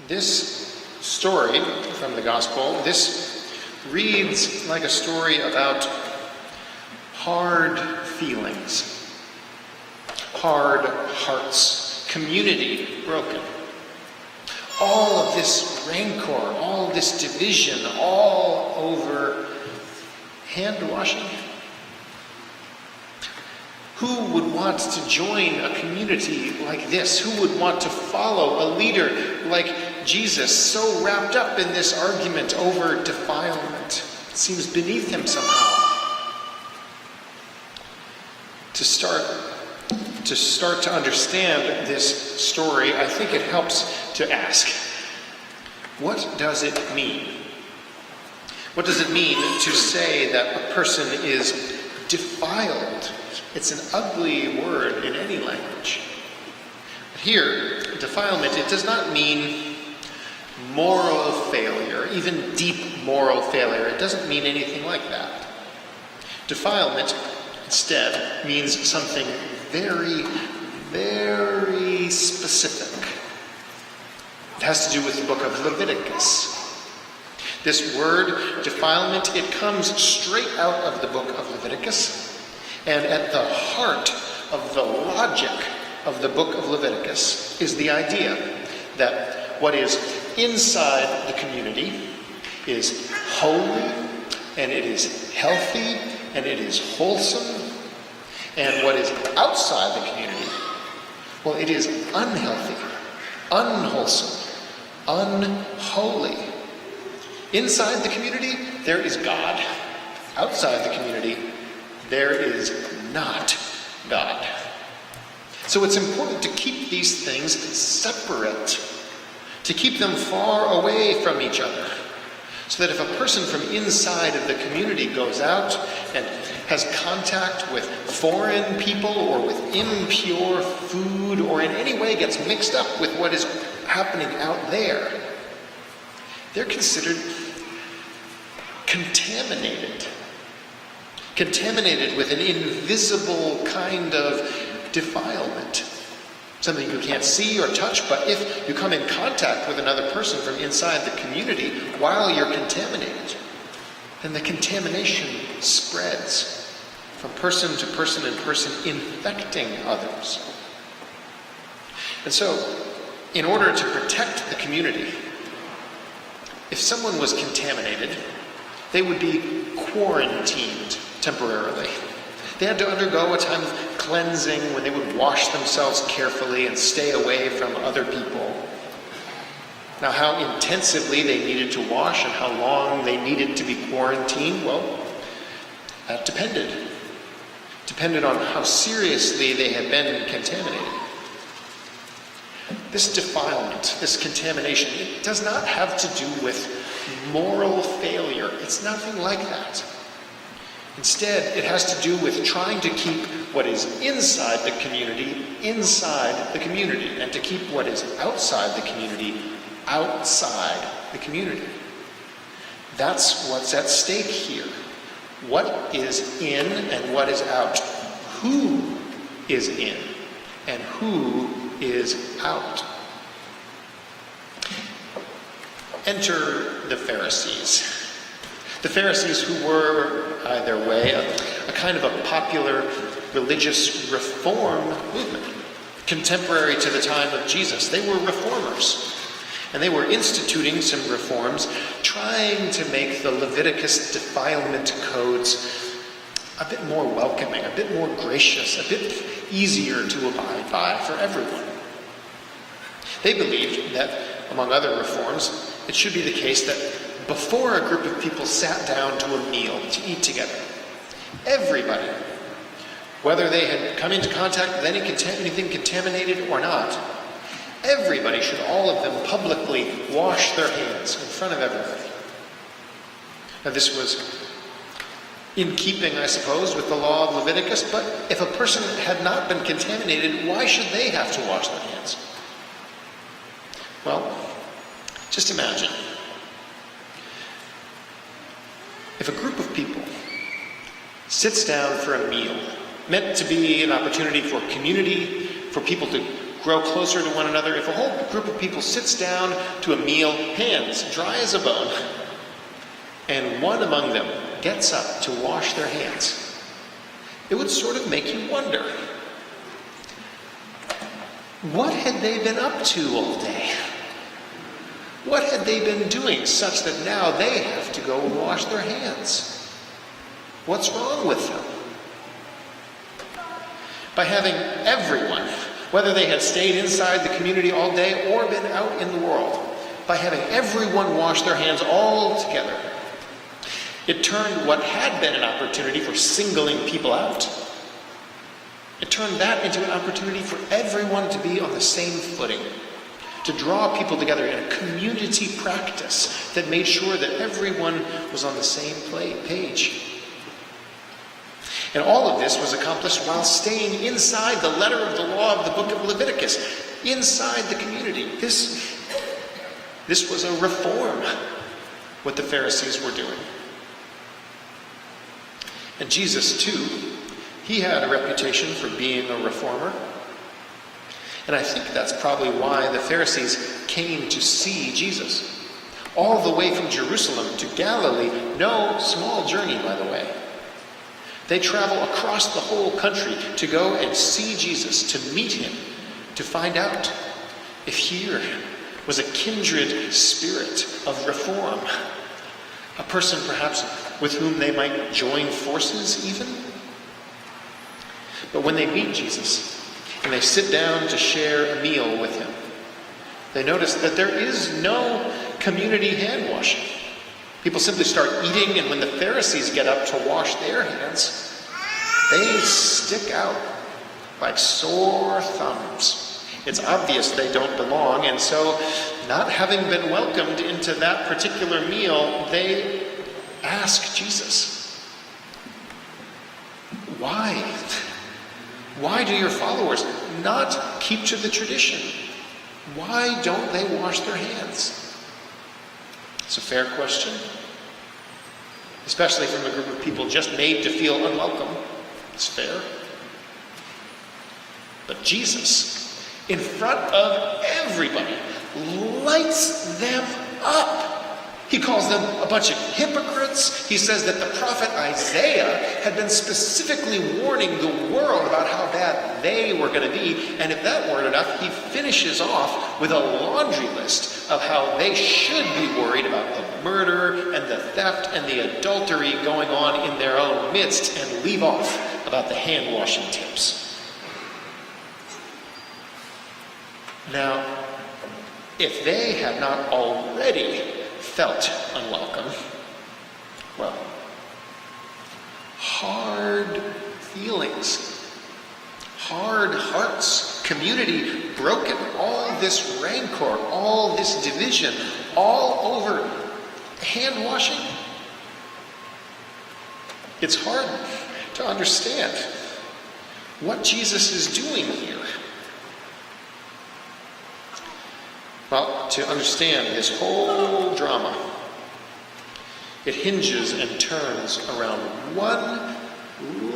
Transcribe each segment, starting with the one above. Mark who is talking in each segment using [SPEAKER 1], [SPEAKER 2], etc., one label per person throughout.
[SPEAKER 1] This story from the gospel, this reads like a story about hard feelings, hard hearts, community broken. All of this rancor, all this division, all over hand washing. Who would want to join a community like this? Who would want to follow a leader like Jesus, so wrapped up in this argument over defilement? It seems beneath him somehow. To start to understand this story, I think it helps to ask, what does it mean? What does it mean to say that a person is defiled? It's an ugly word in any language. But here, defilement, it does not mean moral failure, even deep moral failure. It doesn't mean anything like that. Defilement, instead, means something very, very specific. It has to do with the book of Leviticus. This word, defilement, it comes straight out of the book of Leviticus. And at the heart of the logic of the book of Leviticus is the idea that what is inside the community is holy, and it is healthy, and it is wholesome. And what is outside the community, well, it is unhealthy, unwholesome, unholy. Inside the community, there is God. Outside the community, there is not God. So it's important to keep these things separate, to keep them far away from each other, so that if a person from inside of the community goes out and has contact with foreign people or with impure food or in any way gets mixed up with what is happening out there, they're considered contaminated with an invisible kind of defilement. Something you can't see or touch, but if you come in contact with another person from inside the community while you're contaminated, then the contamination spreads from person to person and person, infecting others. And so, in order to protect the community, if someone was contaminated, they would be quarantined temporarily. They had to undergo a time of cleansing when they would wash themselves carefully and stay away from other people. Now, how intensively they needed to wash and how long they needed to be quarantined, well, that depended on how seriously they had been contaminated. This defilement, this contamination, it does not have to do with moral failure. It's nothing like that. Instead, it has to do with trying to keep what is inside the community, and to keep what is outside the community, outside the community. That's what's at stake here. What is in and what is out? Who is in and who is out? Enter the Pharisees. The Pharisees, who were, by their way, a kind of a popular religious reform movement, contemporary to the time of Jesus. They were reformers, and they were instituting some reforms, trying to make the Leviticus defilement codes a bit more welcoming, a bit more gracious, a bit easier to abide by for everyone. They believed that, among other reforms, it should be the case that before a group of people sat down to a meal to eat together, everybody, whether they had come into contact with anything contaminated or not, everybody should, all of them, publicly wash their hands in front of everybody. Now, this was in keeping, I suppose, with the law of Leviticus, but if a person had not been contaminated, why should they have to wash their hands? Well, just imagine. If a group of people sits down for a meal, meant to be an opportunity for community, for people to grow closer to one another. If a whole group of people sits down to a meal, hands dry as a bone, and one among them gets up to wash their hands, it would sort of make you wonder, what had they been up to all day? What had they been doing such that now they have to go wash their hands? What's wrong with them? By having everyone, whether they had stayed inside the community all day or been out in the world, by having everyone wash their hands all together, it turned what had been an opportunity for singling people out, it turned that into an opportunity for everyone to be on the same footing, to draw people together in a community practice that made sure that everyone was on the same page. And all of this was accomplished while staying inside the letter of the law of the book of Leviticus, inside the community. This was a reform, what the Pharisees were doing. And Jesus, too, he had a reputation for being a reformer. And I think that's probably why the Pharisees came to see Jesus. All the way from Jerusalem to Galilee, no small journey, by the way. They travel across the whole country to go and see Jesus, to meet him, to find out if here was a kindred spirit of reform, a person perhaps with whom they might join forces even. But when they meet Jesus and they sit down to share a meal with him, they notice that there is no community hand washing. People simply start eating, and when the Pharisees get up to wash their hands, they stick out like sore thumbs. It's obvious they don't belong, and so, not having been welcomed into that particular meal, they ask Jesus, why? Why do your followers not keep to the tradition? Why don't they wash their hands? It's a fair question, especially from a group of people just made to feel unwelcome. It's fair. But Jesus, in front of everybody, lights them up. He calls them a bunch of hypocrites. He says that the prophet Isaiah had been specifically warning the world about how bad they were going to be. And if that weren't enough, he finishes off with a laundry list of how they should be worried about the murder and the theft and the adultery going on in their own midst, and leave off about the hand-washing tips. Now, if they had not already felt unwelcome, well, hard feelings, hard hearts, community broken, all this rancor, all this division, all over hand washing. It's hard to understand what Jesus is doing here. Well, to understand this whole drama, it hinges and turns around one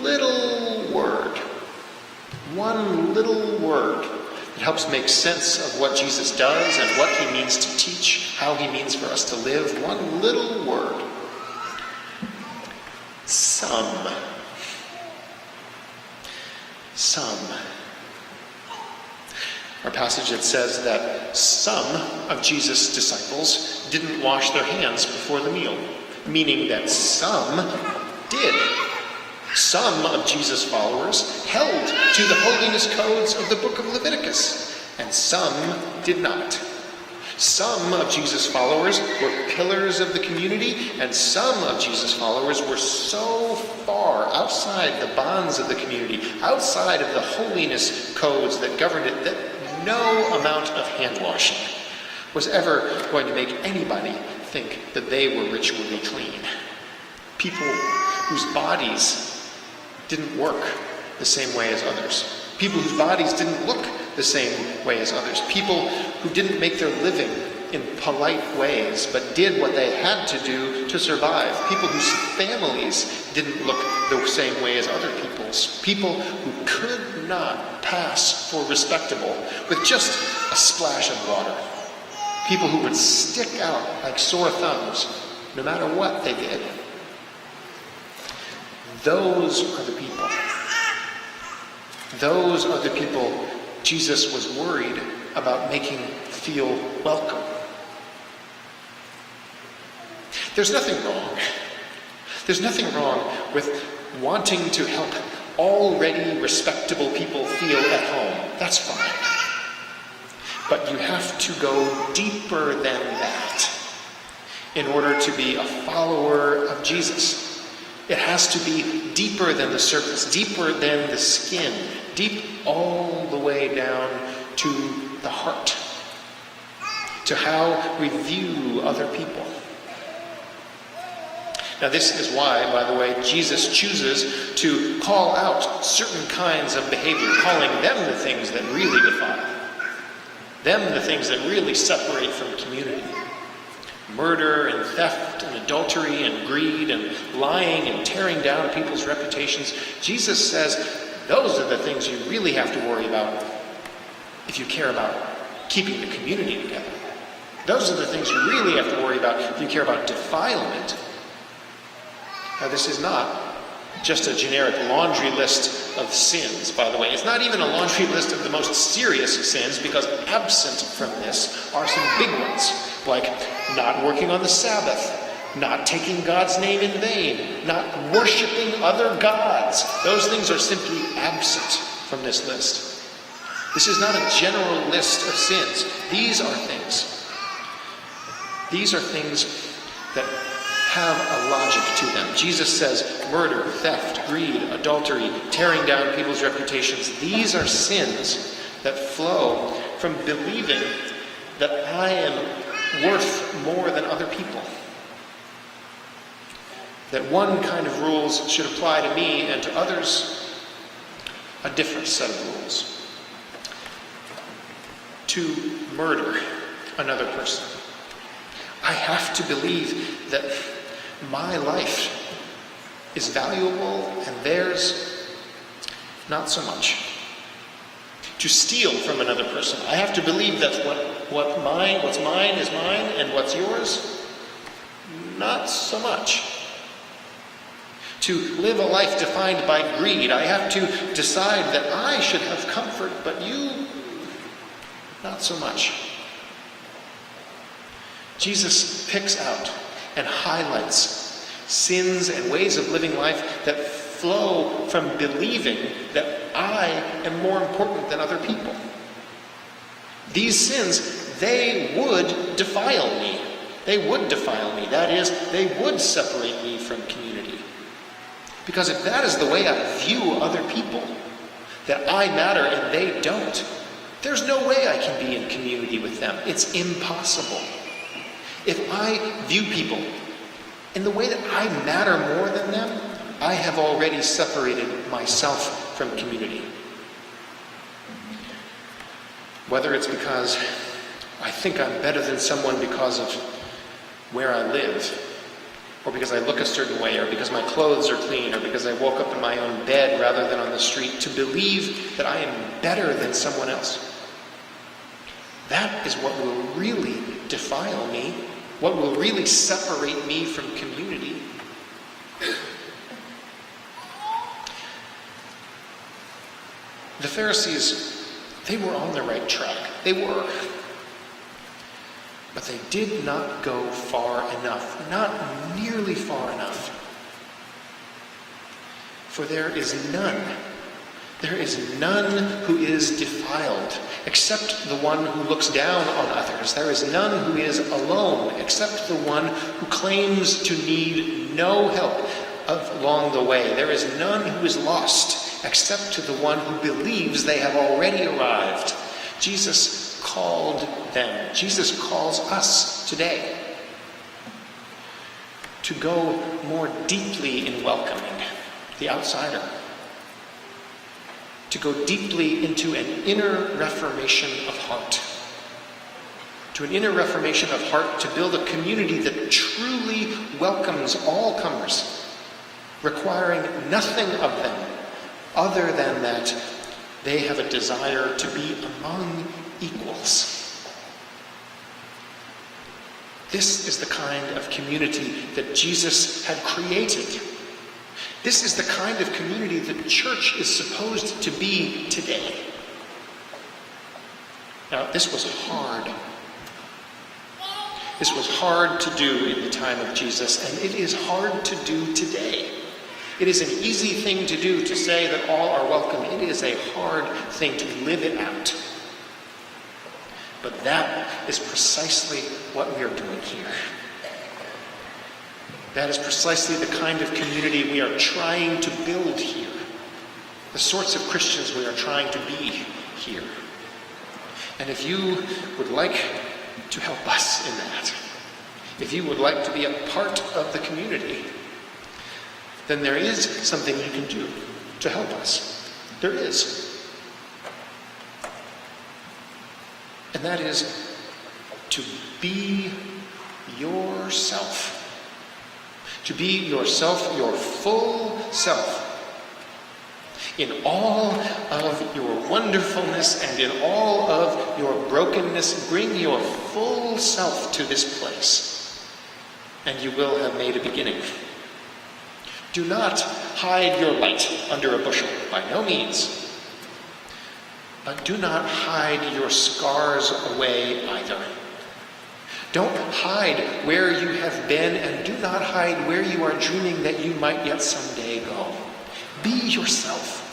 [SPEAKER 1] little word that helps make sense of what Jesus does and what he means to teach, how he means for us to live. One little word. Some. Our passage, it says that some of Jesus' disciples didn't wash their hands before the meal, meaning that some did. Some of Jesus' followers held to the holiness codes of the book of Leviticus, and some did not. Some of Jesus' followers were pillars of the community, and some of Jesus' followers were so far outside the bonds of the community, outside of the holiness codes that governed it, that no amount of hand washing was ever going to make anybody think that they were ritually clean. People whose bodies didn't work the same way as others. People whose bodies didn't look the same way as others. People who didn't make their living in polite ways, but did what they had to do to survive. People whose families didn't look the same way as other people's. People who could not pass for respectable with just a splash of water. People who would stick out like sore thumbs no matter what they did. Those are the people. Those are the people Jesus was worried about making feel welcome. There's nothing wrong. There's nothing wrong with wanting to help already respectable people feel at home. That's fine. But you have to go deeper than that in order to be a follower of Jesus. It has to be deeper than the surface, deeper than the skin, deep all the way down to the heart, to how we view other people. Now this is why, by the way, Jesus chooses to call out certain kinds of behavior, calling them the things that really defile, them the things that really separate from community. Murder and theft and adultery and greed and lying and tearing down people's reputations. Jesus says those are the things you really have to worry about if you care about keeping the community together. Those are the things you really have to worry about if you care about defilement. Now, this is not just a generic laundry list of sins, by the way. It's not even a laundry list of the most serious sins, because absent from this are some big ones, like not working on the Sabbath, not taking God's name in vain, not worshiping other gods. Those things are simply absent from this list. This is not a general list of sins. These are things that have a logic to them. Jesus says murder, theft, greed, adultery, tearing down people's reputations. These are sins that flow from believing that I am worth more than other people. That one kind of rules should apply to me, and to others, a different set of rules. To murder another person, I have to believe that my life is valuable and theirs not so much. To steal from another person, I have to believe that what's mine is mine, and what's yours, not so much. To live a life defined by greed, I have to decide that I should have comfort, but you, not so much. Jesus picks out and highlights sins and ways of living life that flow from believing that I am more important than other people. These sins, they would defile me. They would defile me. That is, they would separate me from community. Because if that is the way I view other people, that I matter and they don't, there's no way I can be in community with them. It's impossible. If I view people in the way that I matter more than them, I have already separated myself from community. Whether it's because I think I'm better than someone because of where I live, or because I look a certain way, or because my clothes are clean, or because I woke up in my own bed rather than on the street, to believe that I am better than someone else. That is what will really defile me, what will really separate me from community. The Pharisees, they were on the right track. They were. But they did not go far enough, not nearly far enough. For there is none who is defiled except the one who looks down on others. There is none who is alone except the one who claims to need no help along the way. There is none who is lost except to the one who believes they have already arrived. Jesus called them. Jesus calls us today to go more deeply in welcoming the outsider, to go deeply into an inner reformation of heart, to an inner reformation of heart to build a community that truly welcomes all comers, requiring nothing of them other than that they have a desire to be among equals. This is the kind of community that Jesus had created. This is the kind of community that church is supposed to be today. Now, this was hard. This was hard to do in the time of Jesus, and it is hard to do today. It is an easy thing to do to say that all are welcome. It is a hard thing to live it out. But that is precisely what we are doing here. That is precisely the kind of community we are trying to build here. The sorts of Christians we are trying to be here. And if you would like to help us in that, if you would like to be a part of the community, then there is something you can do to help us. There is. And that is to be yourself. To be yourself, your full self. In all of your wonderfulness and in all of your brokenness, bring your full self to this place, and you will have made a beginning. Do not hide your light under a bushel, by no means. But do not hide your scars away either. Don't hide where you have been, and do not hide where you are dreaming that you might yet someday go. Be yourself.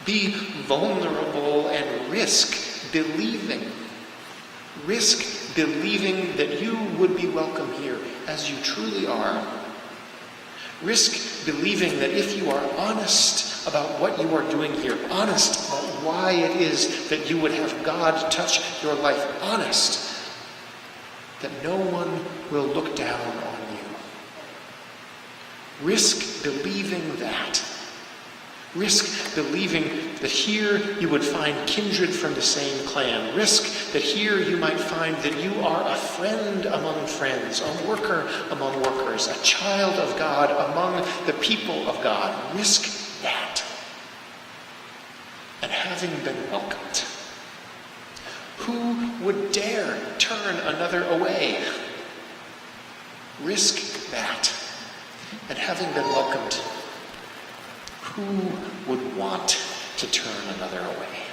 [SPEAKER 1] Be vulnerable and risk believing. Risk believing that you would be welcome here as you truly are. Risk believing that if you are honest about what you are doing here, honest about why it is that you would have God touch your life, honest, that no one will look down on you. Risk believing that. Risk believing that here you would find kindred from the same clan. Risk that here you might find that you are a friend among friends, a worker among workers, a child of God among the people of God. Risk that. And having been welcomed, who would dare turn another away? Risk that. And having been welcomed, who would want to turn another away?